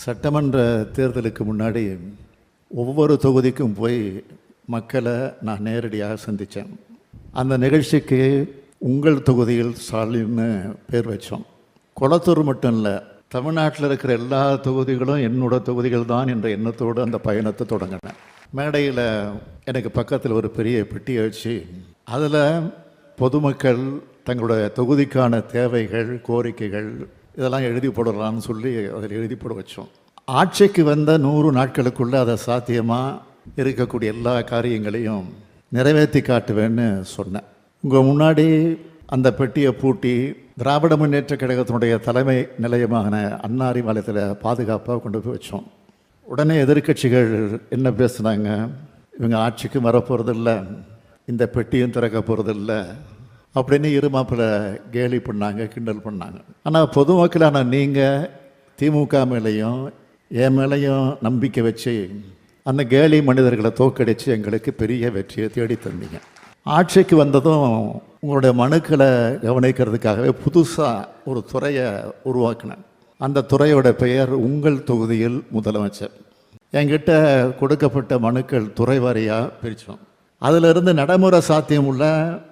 சட்டமன்ற தேர்தலுக்கு முன்னாடி ஒவ்வொரு தொகுதிக்கும் போய் மக்களை நான் நேரடியாக சந்தித்தேன். அந்த நிகழ்ச்சிக்கு உங்கள் தொகுதியில் ஸ்டாலின்னு பேர் வச்சோம். கொளத்தூர் மட்டும் இல்லை, தமிழ்நாட்டில் இருக்கிற எல்லா தொகுதிகளும் என்னோட தொகுதிகள் தான் என்ற எண்ணத்தோடு அந்த பயணத்தை தொடங்கினேன். மேடையில் எனக்கு பக்கத்தில் ஒரு பெரிய பெட்டியை வச்சு அதில் பொதுமக்கள் தங்களுடைய தொகுதிக்கான தேவைகள், கோரிக்கைகள் இதெல்லாம் எழுதி போடலான்னு சொல்லி அதில் எழுதி போட வச்சோம். ஆட்சிக்கு வந்த 100 நாட்களுக்குள்ளே அதை சாத்தியமாக இருக்கக்கூடிய எல்லா காரியங்களையும் நிறைவேற்றி காட்டுவேன்னு சொன்னேன். உங்கள் முன்னாடி அந்த பெட்டியை பூட்டி திராவிட முன்னேற்ற கழகத்தினுடைய தலைமை நிலையமான அண்ணா அறிவாலயத்தில் பாதுகாப்பாக கொண்டு போய் வச்சோம். உடனே எதிர்க்கட்சிகள் என்ன பேசுனாங்க, இவங்க ஆட்சிக்கு வரப்போகிறதில்ல, இந்த பெட்டியும் திறக்க போகிறதில்ல அப்படின்னு இருமாப்பில் கேலி பண்ணாங்க, கிண்டல் பண்ணாங்க. ஆனால் பொதுமக்களான நீங்கள் திமுக மேலேயும் என் மேலேயும் நம்பிக்கை வச்சு அந்த கேலி மனிதர்களை தோக்கடித்து எங்களுக்கு பெரிய வெற்றியை தேடி தந்தீங்க. ஆட்சிக்கு வந்ததும் உங்களுடைய மனுக்களை கவனிக்கிறதுக்காகவே புதுசாக ஒரு துறையை உருவாக்கினேன். அந்த துறையோட பெயர் உங்கள் தொகுதியில் முதலமைச்சர். என்கிட்ட கொடுக்கப்பட்ட மனுக்கள் துறை வாரியாக பிரித்தோம். அதிலிருந்து நடைமுறை சாத்தியமுள்ள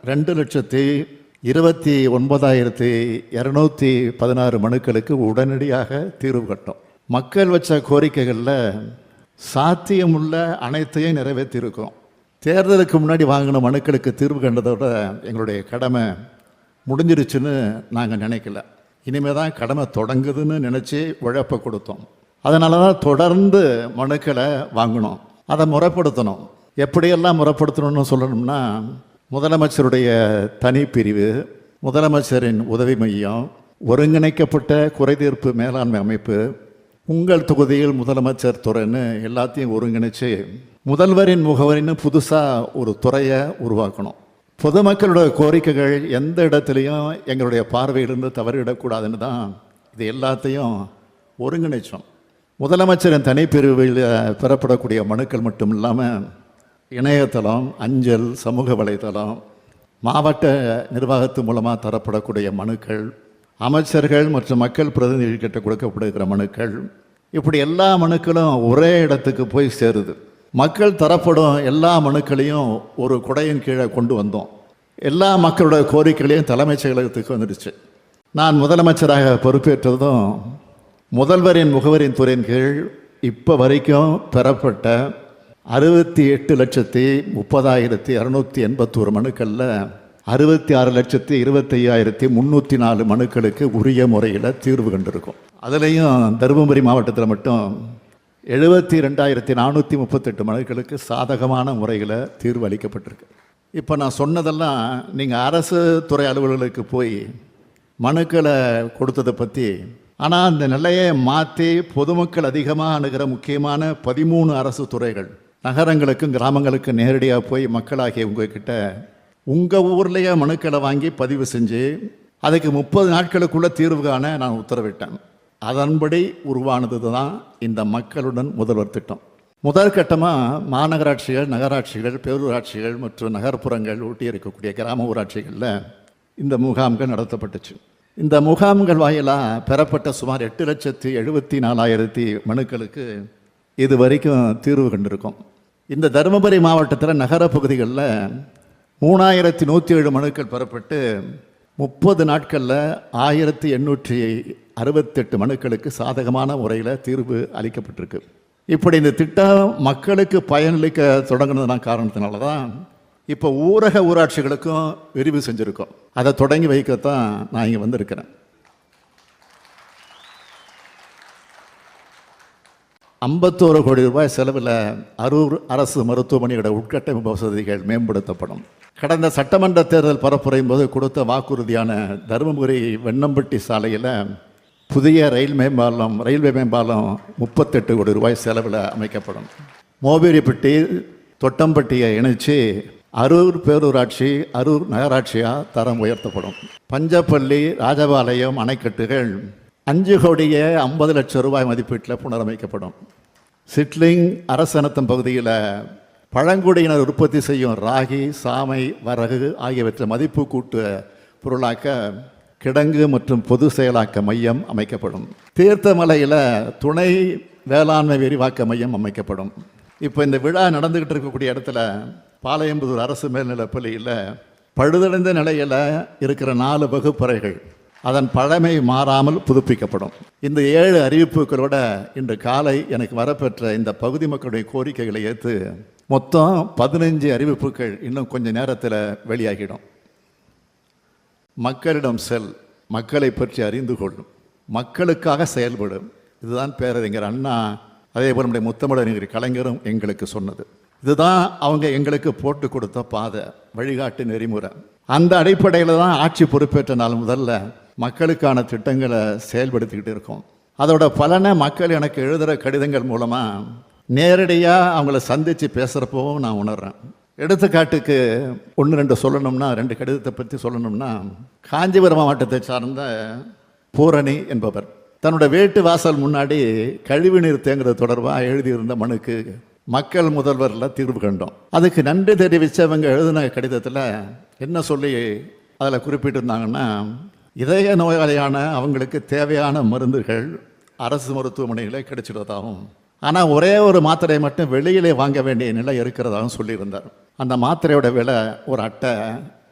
2,29,216 மனுக்களுக்கு உடனடியாக தீர்வு கட்டோம். மக்கள் வச்ச கோரிக்கைகளில் சாத்தியமுள்ள அனைத்தையும் நிறைவேற்றியிருக்கோம். தேர்தலுக்கு முன்னாடி வாங்கின மனுக்களுக்கு தீர்வு கண்டதோட எங்களுடைய கடமை முடிஞ்சிருச்சுன்னு நாங்கள் நினைக்கல. இனிமேல் தான் கடமை தொடங்குதுன்னு நினச்சி உழைப்பை கொடுத்தோம். அதனால தான் தொடர்ந்து மனுக்களை வாங்கினோம். அதை முறைப்படுத்தணும். எப்படியெல்லாம் முறைப்படுத்தணும்னு சொல்லணும்னா, முதலமைச்சருடைய தனிப்பிரிவு, முதலமைச்சரின் உதவி மையம், ஒருங்கிணைக்கப்பட்ட குறைதீர்ப்பு மேலாண்மை அமைப்பு, உங்கள் தொகுதியில் முதலமைச்சர் துறைன்னு எல்லாத்தையும் ஒருங்கிணைச்சு முதல்வரின் முகவரின்னு புதுசாக ஒரு துறையை உருவாக்கணும். பொதுமக்களுடைய கோரிக்கைகள் எந்த இடத்துலையும் எங்களுடைய பார்வையிலிருந்து தவறிடக்கூடாதுன்னு தான் இது எல்லாத்தையும் ஒருங்கிணைச்சோம். முதலமைச்சரின் தனிப்பிரிவில் பெறப்படக்கூடிய மனுக்கள் மட்டும் இல்லாமல் இணையதளம், அஞ்சல், சமூக வலைதளம், மாவட்ட நிர்வாகத்து மூலமாக தரப்படக்கூடிய மனுக்கள், அமைச்சர்கள் மற்றும் மக்கள் பிரதிநிதிகிட்ட கொடுக்கப்படுகிற மனுக்கள், இப்படி எல்லா மனுக்களும் ஒரே இடத்துக்கு போய் சேருது. மக்கள் தரப்படும் எல்லா மனுக்களையும் ஒரு குடையின் கீழே கொண்டு வந்தோம். எல்லா மக்களோட கோரிக்கைகளையும் தலைமைச் செயலகத்துக்கு வந்துடுச்சு. நான் முதலமைச்சராக பொறுப்பேற்றதும் முதல்வரின் முகவரின் துறையின் கீழ் இப்போ வரைக்கும் பெறப்பட்ட 68,30,281 மனுக்களில் 66,25,304 மனுக்களுக்கு உரிய முறையில் தீர்வு கண்டிருக்கும். அதுலேயும் தருமபுரி மாவட்டத்தில் மட்டும் 72,438 மனுக்களுக்கு சாதகமான முறையில் தீர்வு அளிக்கப்பட்டிருக்கு. இப்போ நான் சொன்னதெல்லாம் நீங்கள் அரசு துறை அலுவலர்களுக்கு போய் மனுக்களை கொடுத்ததை பற்றி. ஆனால் அந்த நிலையை மாற்றி பொதுமக்கள் அதிகமாக அணுகிற முக்கியமான 13 அரசு துறைகள் நகரங்களுக்கும் கிராமங்களுக்கும் நேரடியாக போய் மக்களாகிய உங்ககிட்ட உங்கள் ஊர்லேயே மனுக்களை வாங்கி பதிவு செஞ்சு அதுக்கு 30 நாட்களுக்குள்ளே தீர்வு காண நான் உத்தரவிட்டேன். அதன்படி உருவானது தான் இந்த மக்களுடன் முதல்வர் திட்டம். முதற்கட்டமாக மாநகராட்சிகள், நகராட்சிகள், பேரூராட்சிகள் மற்றும் நகர்ப்புறங்கள் ஒட்டி இருக்கக்கூடிய கிராம ஊராட்சிகளில் இந்த முகாம்கள் நடத்தப்பட்டுச்சு. இந்த முகாம்கள் வாயிலாக பெறப்பட்ட சுமார் 8,74,000 மனுக்களுக்கு இது வரைக்கும் தீர்வு கண்டிருக்கும். இந்த தருமபுரி மாவட்டத்தில் நகர பகுதிகளில் 3,107 மனுக்கள் பெறப்பட்டு 30 நாட்களில் 1,868 மனுக்களுக்கு சாதகமான முறையில் தீர்வு அளிக்கப்பட்டிருக்கு. இப்படி இந்த திட்டம் மக்களுக்கு பயனளிக்க தொடங்கினதுனா காரணத்தினால தான் இப்போ ஊரக ஊராட்சிகளுக்கும் விரிவு செஞ்சுருக்கோம். அதை தொடங்கி வைக்கத்தான் நான் இங்கே வந்திருக்கிறேன். 51 கோடி ரூபாய் செலவில் அரூர் அரசு மருத்துவமனையோட உட்கட்டமைப்பு வசதிகள் மேம்படுத்தப்படும். கடந்த சட்டமன்ற தேர்தல் பரப்புரையும் போது கொடுத்த வாக்குறுதியான தருமபுரி வெண்ணம்பட்டி சாலையில் புதிய ரயில்வே மேம்பாலம் 38 கோடி ரூபாய் செலவில் அமைக்கப்படும். மோபிரிப்பட்டி தொட்டம்பட்டியை இணைச்சு அரூர் பேரூராட்சி, அரூர் நகராட்சியாக தரம் உயர்த்தப்படும். பஞ்சப்பள்ளி, ராஜபாளையம் அணைக்கட்டுகள் 5,50,00,000 ரூபாய் மதிப்பீட்டில் புனரமைக்கப்படும். சிட்லிங் அரசனத்தம் பகுதியில் பழங்குடியினர் உற்பத்தி செய்யும் ராகி, சாமை, வரகு ஆகியவற்றை மதிப்பு கூட்டு பொருளாக்க கிடங்கு மற்றும் பொது செயலாக்க மையம் அமைக்கப்படும். தீர்த்தமலையில் துணை வேளாண்மை விரிவாக்க மையம் அமைக்கப்படும். இப்போ இந்த விழா நடந்துக்கிட்டு இருக்கக்கூடிய இடத்துல பாளையம்புதூர் அரசு மேல்நிலைப் பள்ளியில் பழுதடைந்த நிலையில் இருக்கிற 4 வகுப்பறைகள் அதன் பழமை மாறாமல் புதுப்பிக்கப்படும். இந்த 7 அறிவிப்புகளோட இன்று காலை எனக்கு வரப்பெற்ற இந்த பகுதி மக்களுடைய கோரிக்கைகளை ஏற்று மொத்தம் 15 அறிவிப்புகள் இன்னும் கொஞ்ச நேரத்தில் வெளியாகிடும். மக்களிடம் செல், மக்களை பற்றி அறிந்து கொள்ளும், மக்களுக்காக செயல்படும். இதுதான் பேரறிஞர் அண்ணா, அதே போல் நம்முடைய முத்தமிழறிஞர் கலைஞரும் எங்களுக்கு சொன்னது. இதுதான் அவங்க எங்களுக்கு போட்டு கொடுத்த பாதை, வழிகாட்டு நெறிமுறை. அந்த அடிப்படையில் தான் ஆட்சி பொறுப்பேற்ற நாள் முதல்ல மக்களுக்கான திட்டங்களை செயல்படுத்திக்கிட்டு இருக்கோம். அதோட பலனை மக்கள் எனக்கு எழுதுகிற கடிதங்கள் மூலமாக நேரடியாக அவங்கள சந்தித்து பேசுகிறப்பவும் நான் உணர்றேன். எடுத்துக்காட்டுக்கு 1-2 சொல்லணும்னா, 2 கடிதத்தை பற்றி சொல்லணும்னா, காஞ்சிபுரம் மாவட்டத்தை சார்ந்த பூரணி என்பவர் தன்னோட வீட்டு வாசல் முன்னாடி கழிவுநீர் தேங்குறது தொடர்பாக எழுதியிருந்த மனுக்கு மக்கள் முதல்வரில் தீர்வு கண்டோம். அதுக்கு நன்றி தெரிவித்தவங்க எழுதின கடிதத்தில் என்ன சொல்லி அதில் குறிப்பிட்டிருந்தாங்கன்னா, இதய நோயாளியான அவங்களுக்கு தேவையான மருந்துகள் அரசு மருத்துவமனைகளே கிடைச்சிடுறதாகவும், ஆனால் ஒரே ஒரு மாத்திரை மட்டும் வெளியிலே வாங்க வேண்டிய நிலை இருக்கிறதாகவும் சொல்லியிருந்தார். அந்த மாத்திரையோட விலை ஒரு அட்டை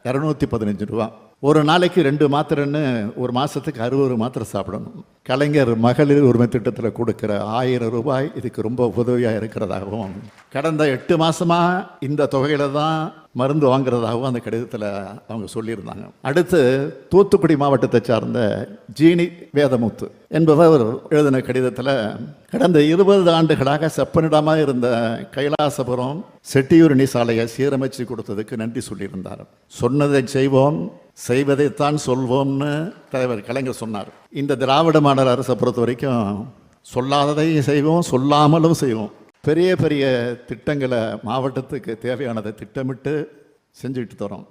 215 ரூபா. ஒரு நாளைக்கு 2 மாத்திரைன்னு ஒரு மாதத்துக்கு 60 மாத்திரை சாப்பிடணும். கலைஞர் மகளிர் உரிமை திட்டத்தில் கொடுக்குற 1000 ரூபாய் இதுக்கு ரொம்ப உதவியாக இருக்கிறதாகவும், கடந்த 8 மாதமாக இந்த தொகையில் தான் மருந்து வாங்குறதாகவும் அந்த கடிதத்தில் அவங்க சொல்லியிருந்தாங்க. அடுத்து தூத்துக்குடி மாவட்டத்தை சார்ந்த ஜீனி வேதமுத்து என்பவர் எழுதின கடிதத்தில் கடந்த 20 ஆண்டுகளாக செப்பனிடமாக இருந்த கைலாசபுரம் செட்டியூரணி சாலையை சீரமைச்சு கொடுத்ததுக்கு நன்றி சொல்லியிருந்தார். சொன்னதை செய்வோம், செய்வதைத்தான் சொல்வோம்னு தலைவர் கலைஞர் சொன்னார். இந்த திராவிட மாடல் அரசை பொறுத்த வரைக்கும் சொல்லாததையும் செய்வோம், சொல்லாமலும் செய்வோம். பெரிய பெரிய திட்டங்களை மாவட்டத்துக்கு தேவையானதை திட்டமிட்டு செஞ்சுக்கிட்டு தரோம்.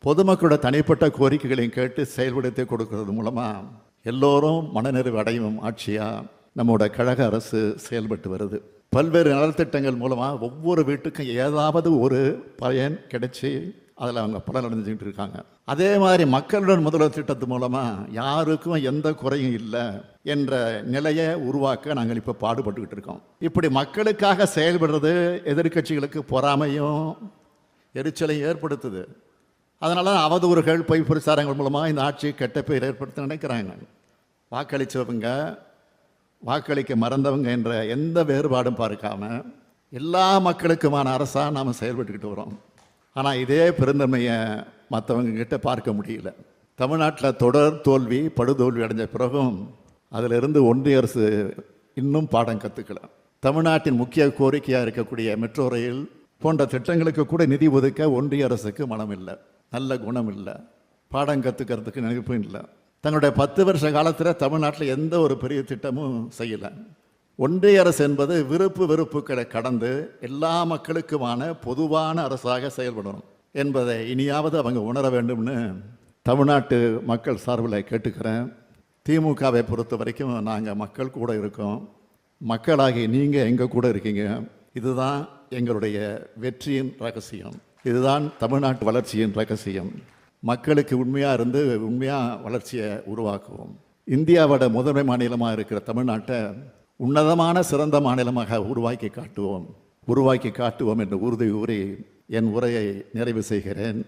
பொதுமக்களோட தனிப்பட்ட கோரிக்கைகளையும் கேட்டு செயல்படுத்தி கொடுக்கறது மூலமாக எல்லோரும் மனநிறைவு அடையும் ஆட்சியாக நம்மளோட கழக அரசு செயல்பட்டு வருது. பல்வேறு நலத்திட்டங்கள் மூலமாக ஒவ்வொரு வீட்டுக்கும் ஏதாவது ஒரு பயன் கிடைச்சி அதில் அவங்க பலன் அடைஞ்சிக்கிட்டு இருக்காங்க. அதே மாதிரி மக்களுடன் முதல்வர் திட்டத்து மூலமாக யாருக்கும் எந்த குறையும் இல்லை என்ற நிலையை உருவாக்க நாங்கள் இப்போ பாடுபட்டுக்கிட்டு இருக்கோம். இப்படி மக்களுக்காக செயல்படுறது எதிர்க்கட்சிகளுக்கு பொறாமையும் எரிச்சலையும் ஏற்படுத்துது. அதனால அவதூறுகள், பொய் பிரச்சாரங்கள் மூலமாக இந்த ஆட்சியை கெட்ட பெயர் ஏற்படுத்த நினைக்கிறாங்க. வாக்களித்தவங்க, வாக்களிக்க மறந்தவங்க என்ற எந்த வேறுபாடும் பார்க்காம எல்லா மக்களுக்குமான அரசாக நாம் செயல்பட்டுக்கிட்டு வரோம். ஆனால் இதே பெருந்தன்மையை மற்றவங்க கிட்ட பார்க்க முடியல. தமிழ்நாட்டில் தொடர் தோல்வி, படுதோல்வி அடைஞ்ச பிறகும் அதிலிருந்து ஒன்றிய அரசு இன்னும் பாடம் கற்றுக்கல. தமிழ்நாட்டின் முக்கிய கோரிக்கையாக இருக்கக்கூடிய மெட்ரோ ரயில் போன்ற திட்டங்களுக்கு கூட நிதி ஒதுக்க ஒன்றிய அரசுக்கு மனம் இல்லை, நல்ல குணம் இல்லை, பாடம் கற்றுக்கிறதுக்கு நினைப்பும் இல்லை. தன்னுடைய 10 வருஷ காலத்தில் தமிழ்நாட்டில் எந்த ஒரு பெரிய திட்டமும் செய்யலை. ஒன்றிய அரசு என்பது விருப்பு வெறுப்புகளை கடந்து எல்லா மக்களுக்குமான பொதுவான அரசாக செயல்படணும் என்பதை இனியாவது அவங்க உணர வேண்டும்னு தமிழ்நாட்டு மக்கள் சார்பில் கேட்டுக்கிறேன். திமுகவை பொறுத்த வரைக்கும் நாங்கள் மக்கள் கூட இருக்கோம், மக்களாகி நீங்கள் எங்கள் கூட இருக்கீங்க. இதுதான் எங்களுடைய வெற்றியின் ரகசியம், இதுதான் தமிழ்நாட்டு வளர்ச்சியின் ரகசியம். மக்களுக்கு உண்மையாக இருந்து உண்மையாக வளர்ச்சியை உருவாக்குவோம். இந்தியாவோட முதன்மை மாநிலமாக இருக்கிற தமிழ்நாட்டை உன்னதமான சிறந்த மாநிலமாக உருவாக்கி காட்டுவோம் என்று உறுதி கூறி என் உரையை நிறைவு செய்கிறேன்.